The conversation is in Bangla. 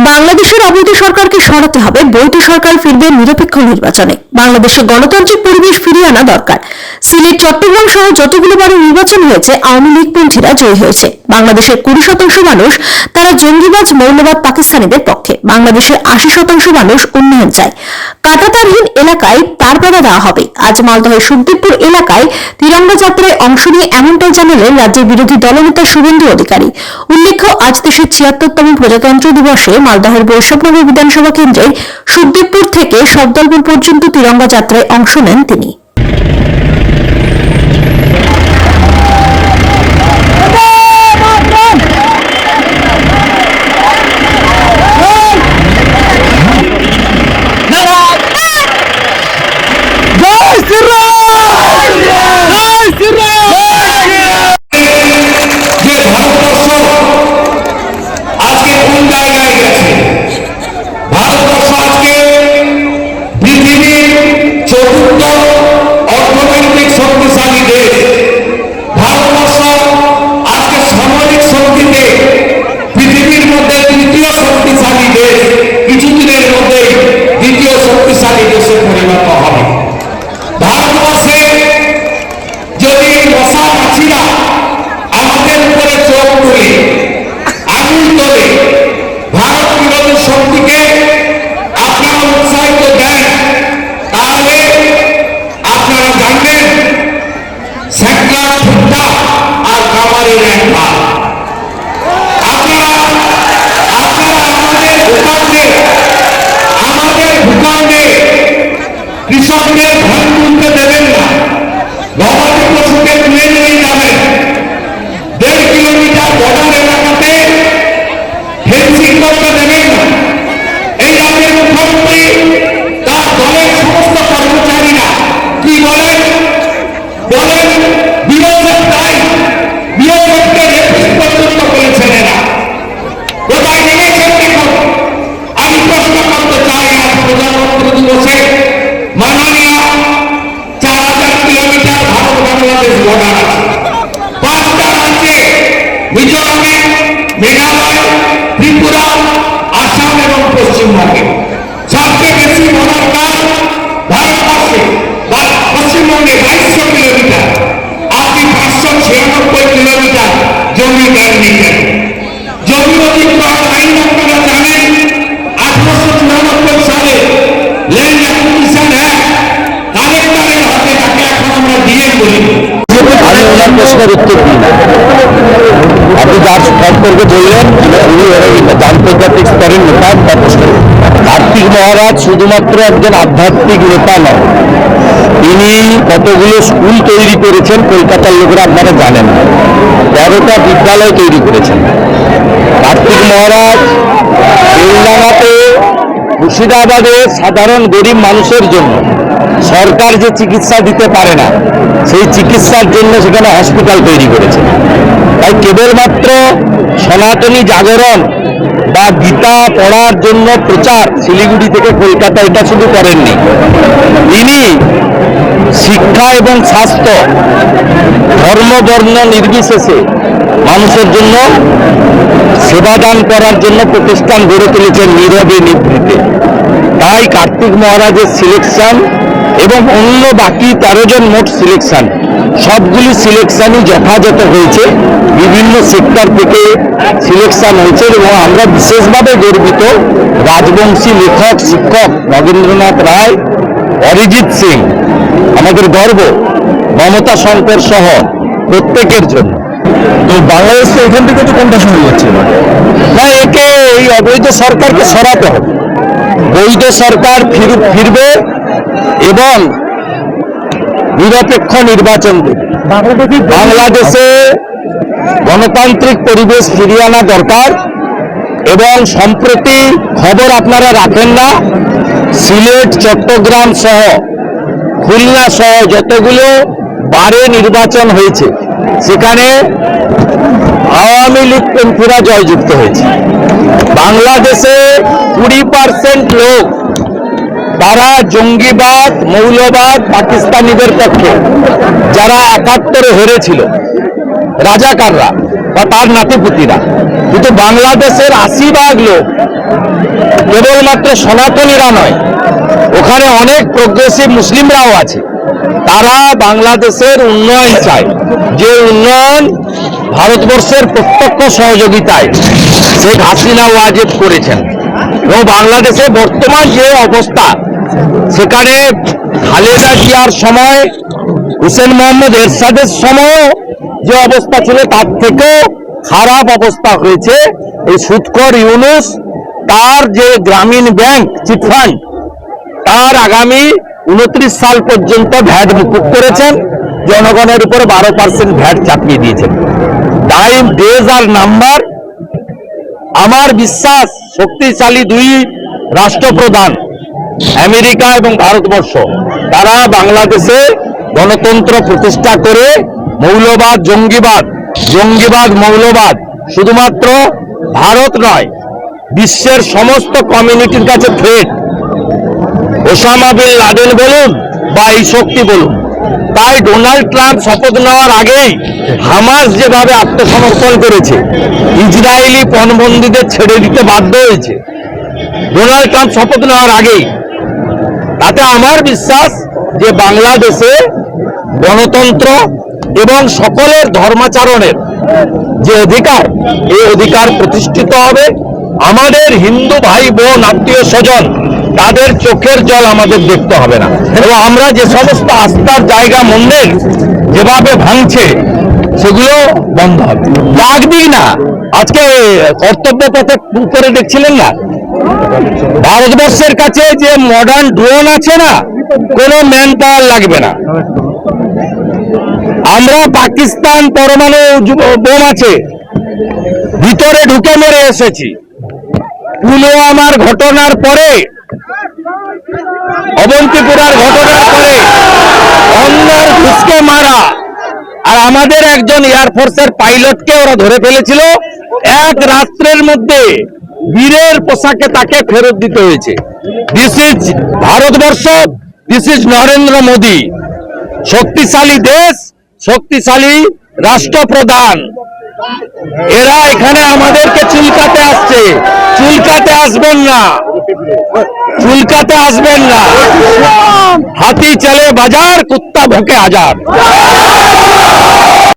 বাংলাদেশের অবৈধ সরকারকে সরাতে হবে, বৈধ সরকার ফিরবে নিরপেক্ষ নির্বাচনে। বাংলাদেশে গণতান্ত্রিক পরিবেশ ফিরিয়ে আনা দরকার। সিলেট, চট্টগ্রাম সহ যতগুলো বারে নির্বাচন হয়েছে আওয়ামী লীগপন্থীরা জয়ী হয়েছে। বাংলাদেশের 20% মানুষ তারা জঙ্গিবাজ মৌলবাদ পাকিস্তানিদের পক্ষে। বাংলাদেশের 80% মানুষ উন্নয়ন চায়। কাঁটাতারহীন এলাকায় তারপাড়া দেওয়া হবে। আজ মালদহের সুখদেবপুর এলাকায় তিরঙ্গা যাত্রায় অংশ নিয়ে এমনটাই জানালেন রাজ্যের বিরোধী দলনেতা শুভেন্দু অধিকারী। উল্লেখ্য, আজ দেশের 76তম প্রজাতন্ত্র দিবসে মালদহের বৈষ্ণবনগর বিধানসভা কেন্দ্রের সুখদেবপুর থেকে সবদলপুর পর্যন্ত তিরঙ্গা যাত্রায় অংশ নেন তিনি। কৃষকদের ধান তুলতে দেবেন না, গবাদি পশুকে তুলে নিয়ে যাবেন। 1.5 কিলোমিটার বর্ডার এলাকাতে ফেন্সিং করতে দেবেন না। এই রাজ্যের মুখ্যমন্ত্রী তার দলের সমস্ত কর্মচারীরা কি বলেন বিরোধের তাই বিরোধকে রেফিস পর্যন্ত করেছেন। এরা কোথায় গিয়েছেন দেখুন। আমি প্রশ্ন করতে চাই, আজ প্রজাতন্ত্র দিবসে মাননীয় 4000 কিলোমিটার ভারত বাংলাদেশ বর্ডার আছে। 5টা রাজ্যে মিজোরামে, মেঘালয়, ত্রিপুরা, আসাম এবং পশ্চিমবঙ্গে সবচেয়ে বেশি বর্ডার কাজ ভারতবর্ষে পশ্চিমবঙ্গে 2200 কিলোমিটার। আপনি 596 কিলোমিটার জমি দেননি কেন? জমি অধিগ্রহণ আইন আপনারা জানেন। 1894 সালে ল্যান্ড অ্যাকুইজিশন অ্যাক্ট কালেক্টরের হাতে, তাকে এখন আমরা ডিএম বলি। আমি ওনার প্রশ্নের উত্তর দিই। আপনি যার সম্পর্কে বললেন উনি আন্তর্জাতিক স্তরের নেতা। তার প্রশ্ন, কার্তিক মহারাজ শুধুমাত্র একজন আধ্যাত্মিক নেতা নয়, তিনি কতগুলো স্কুল তৈরি করেছেন কলকাতার লোকেরা আপনারা জানেন। 13টা বিদ্যালয় তৈরি করেছেন। কার্তিক মহারাজ বেলডাঙাতে, মুর্শিদাবাদে সাধারণ গরিব মানুষের জন্য সরকার যে চিকিৎসা দিতে পারে না, সেই চিকিৎসার জন্য সেখানে হসপিটাল তৈরি করেছে। তাই কেবলমাত্র সনাতনী জাগরণ বা গীতা পড়ার জন্য প্রচার শিলিগুড়ি থেকে কলকাতা এটা শুধু করেননি, তিনি শিক্ষা এবং স্বাস্থ্য ধর্ম বর্ণ নির্বিশেষে মানুষের জন্য সেবাদান করার জন্য প্রতিষ্ঠান গড়ে তুলেছেন নীরবে নিভৃতে। তাই কার্তিক মহারাজের সিলেকশন এবং অন্য বাকি 13 জন মোট সিলেকশন, সবগুলি সিলেকশনই যথাযথ হয়েছে। বিভিন্ন সেক্টর থেকে সিলেকশন হয়েছে এবং আমরা বিশেষভাবে গর্বিত রাজবংশী লেখক শিক্ষক নগেন্দ্রনাথ রায়, অরিজিৎ সিং আমাদের গর্ব, মমতা শঙ্কর সহ প্রত্যেকের জন্য। তো বাংলাদেশ তো এখান থেকে তো কোনটা শোনা যাচ্ছে না, একে এই অবৈধ সরকারকে সরাতে হবে। বৈধ সরকার ফিরবে এবং নিরপেক্ষ নির্বাচন দেবে। বাংলাদেশে গণতান্ত্রিক পরিবেশ ফিরিয়ে আনা দরকার। এবং সম্প্রতি খবর আপনারা রাখেন না, সিলেট, চট্টগ্রাম সহ খুলনা সহ যতগুলো বারে নির্বাচন হয়েছে সেখানে আওয়ামী লীগ পন্থীরা জয়যুক্ত হয়েছে। বাংলাদেশে 20% লোক তারা জঙ্গিবাদ মৌলবাদ পাকিস্তানিদের পক্ষে, যারা 71-এ হেরেছিল রাজাকাররা, বা তার নাতিপুতিরা। কিন্তু বাংলাদেশের 80% লোক কেবলমাত্র সনাতনীরা নয়, ওখানে অনেক প্রোগ্রেসিভ মুসলিমরাও আছে। তারা বাংলাদেশের উন্নয়ন চায়, যে উন্নয়ন ভারতবর্ষের প্রত্যক্ষ সহযোগিতায় শেখ হাসিনা ওয়াজিব করেছেন। এবং বাংলাদেশে বর্তমান যে অবস্থা, সেখানে খালেদা জিয়ার সময়, হুসেন মোহাম্মদ এরশাদের সময় যে অবস্থা ছিল তার থেকেও খারাপ অবস্থা হয়েছে। এই সুদখোর ইউনূস তার যে গ্রামীণ ব্যাংক চিটফান্ড, তার আগামী 29 সাল পর্যন্ত ভ্যাট মুকুব করেছেন, জনগণের উপর 12% ভ্যাট চাপিয়ে দিয়েছেন। টাইম ডেজ আর নাম্বার। আমার বিশ্বাস শক্তিশালী দুই রাষ্ট্রপ্রধান আমেরিকা এবং ভারতবর্ষ, তারা বাংলাদেশে গণতন্ত্র প্রতিষ্ঠা করে মৌলবাদ, জঙ্গিবাদ মৌলবাদ শুধুমাত্র ভারত নয়, বিশ্বের সমস্ত কমিউনিটির কাছে থ্রেট। ওসামা বিন লাদেন বলুন বা এই শক্তি বলুন। তাই ডোনাল্ড ট্রাম্প শপথ নেওয়ার আগেই হামাস যেভাবে আত্মসমর্পণ করেছে, ইসরায়েলি পণবন্দীদের ছেড়ে দিতে বাধ্য হয়েছে ডোনাল্ড ট্রাম্প শপথ নেওয়ার আগেই, তাতে আমার বিশ্বাস যে বাংলাদেশে গণতন্ত্র এবং সকলের ধর্মাচরণের যে অধিকার, এই অধিকার প্রতিষ্ঠিত হবে। আমাদের হিন্দু ভাই বোন, আত্মীয় স্বজন, তাদের চোখের জল আমাদের দেখতে হবে না। এবং আমরা যে সমস্ত আস্থার জায়গা, মন্দির যেভাবে ভাঙছে, সেগুলো বন্ধ হবে। লাগবেই না। আজকে কর্তব্য পথে উপরে দেখছিলেন না, ভারতবর্ষের কাছে যে মডার্ন ড্রোন আছে না, কোনো ম্যান পাওয়ার লাগবে না। আমরা পাকিস্তান পরমাণু বোম আছে, ভিতরে ঢুকে মেরে এসেছি। পুলওয়ামার ঘটনার পরে, অবন্তিপুরার ঘটনার পরে অন্যার ঘুষকে মারা, আর আমাদের একজন এয়ারফোর্সের পাইলটকে ওরা ধরে ফেলেছিল। এক রাত্রের মধ্যে বীরের পোশাকে তাকে ফেরত দিতে হয়েছে। This is Bharatvarsha, this is Narendra Modi. শক্তিশালী দেশ, শক্তিশালী রাষ্ট্রপ্রধান, এরা এখানে আমাদেরকে চুলকাতে আসছে। চুলকাতে আসবেন না, চুলকাতে আসবেন না। হাতি চলে বাজার, কুত্তা ভোকে হাজার।